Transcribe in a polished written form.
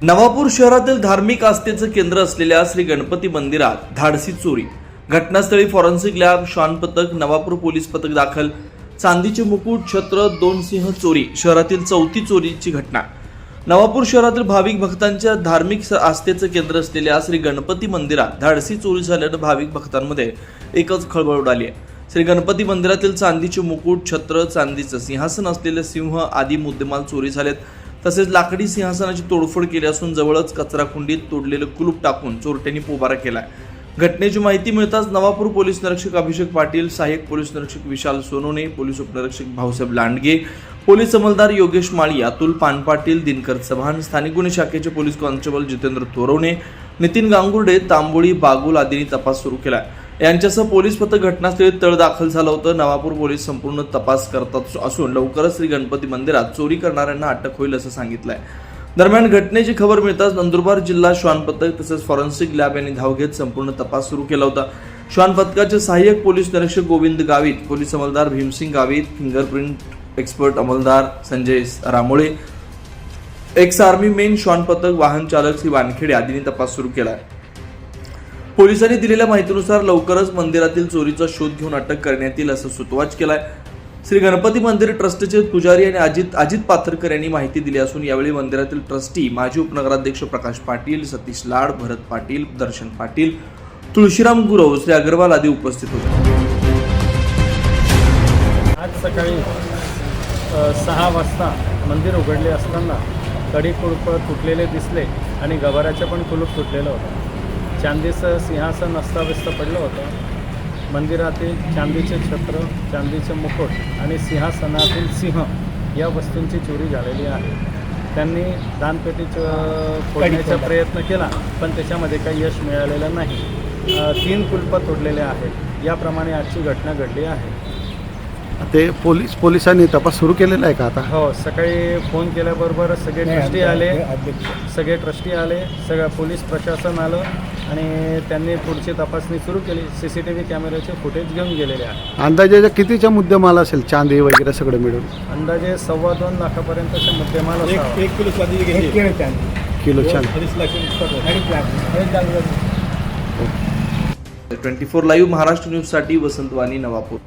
नवापूर शहरातील धार्मिक आस्थेचं केंद्र असलेल्या श्री गणपती मंदिरात धाडसी चोरी. घटनास्थळी फॉरेन्सिक लॅब, श्वान पथक, नवापूर पोलीस पथक दाखल. चांदीचे मुकुट, छत्र, 2 सिंह चोरी. शहरातील चौथी चोरीची घटना. नवापूर शहरातील भाविक भक्तांच्या धार्मिक आस्थेचं केंद्र असलेल्या श्री गणपती मंदिरात धाडसी चोरी झाल्यानं भाविक भक्तांमध्ये एकच खळबळ उडाली आहे. श्री गणपती मंदिरातील चांदीचे मुकुट, छत्र, चांदीचं सिंहासन असलेले सिंह आदी मुद्देमाल चोरी झालेत. तसेच लाकडी सिंहासनाची तोडफोड केली असून जवळच कचरा कुंडीत तोडलेलं कुलूप टाकून चोरट्यांनी पोबारा केलाय. घटनेची माहिती मिळताच नवापूर पोलीस निरीक्षक अभिषेक पाटील, सहाय्यक पोलीस निरीक्षक विशाल सोनोने, पोलीस उपनिरीक्षक भाऊसाहेब लांडगे, पोलीस अंमलदार योगेश माळी, अतुल पानपाटील, दिनकर चव्हाण, स्थानिक गुन्हे शाखेचे पोलीस कॉन्स्टेबल जितेंद्र तोरवणे, नितीन गांगुर्डे, तांबोळी, बागुल आदींनी तपास सुरू केला. यांच्यासह पोलीस पथक घटनास्थळी तळ दाखल झालं होतं. नवापूर पोलीस संपूर्ण तपास करत असून लवकरच श्री गणपती मंदिरात चोरी करणाऱ्यांना अटक होईल असं सांगितलंय. दरम्यान घटनेची खबर मिळताच नंदुरबार जिल्हा श्वान पथक तसेच फॉरेन्सिक लॅब यांनी धाव घेत संपूर्ण तपास सुरू केला होता. श्वान पथकाचे सहाय्यक पोलीस निरीक्षक गोविंद गावित, पोलीस अंमलदार भीमसिंग गावित, फिंगरप्रिंट एक्सपर्ट अंमलदार Sanjay Ramole, ex army men श्वान पथक, वाहन चालक श्री वानखेडे आदींनी तपास सुरू केला. पोलिसांनी दिलेल्या माहितीनुसार लवकरच मंदिरातील चोरीचा शोध घेऊन अटक करण्यात येईल असं सुतवाच केलाय. श्री गणपती मंदिर ट्रस्टचे पुजारी आणि अजित पाथरकर यांनी माहिती दिली असून यावेळी मंदिरातील ट्रस्टी, माजी उपनगराध्यक्ष प्रकाश पाटील, सतीश लाड, भरत पाटील, दर्शन पाटील, तुळशीराम गुरव, श्री अग्रवाल आदी उपस्थित होते. आज सकाळी 6 वाजता मंदिर उघडले असताना कडी कुलूप तुटलेले दिसले आणि गभाऱ्याचे पण कुलूप तुटलेलं होतं. चांदीचं सिंहासन अस्ताव्यस्त पडलं होतं. मंदिरातील चांदीचे छत्र, चांदीचे मुकुट आणि सिंहासनातील सिंह या वस्तूंची चोरी झालेली आहे. त्यांनी दानपेटी फोडण्याचा प्रयत्न केला पण त्याच्यामध्ये काही यश मिळालेलं नाही. 3 कुलपं तोडलेले आहेत. याप्रमाणे आजची घटना घडली आहे. ते पोलिसांनी तपास सुरू केलेला आहे का आता? हो, सकाळी फोन केल्याबरोबर सगळे ट्रस्टी आले, सगळं पोलीस प्रशासन आलं आणि त्यांनी पुढची तपासणी सुरू केली. CCTV कॅमेऱ्याचे फुटेज घेऊन गेलेले आहे. अंदाजे कितीचा मुद्देमाल असेल चांदी वगैरे सगळं मिळून? अंदाजे 2.25 लाखापर्यंतचे मुद्देमाल असावा. 1 किलो चांदी. 24 लाईव्ह महाराष्ट्र न्यूजसाठी वसंत वाणी, नवापूर.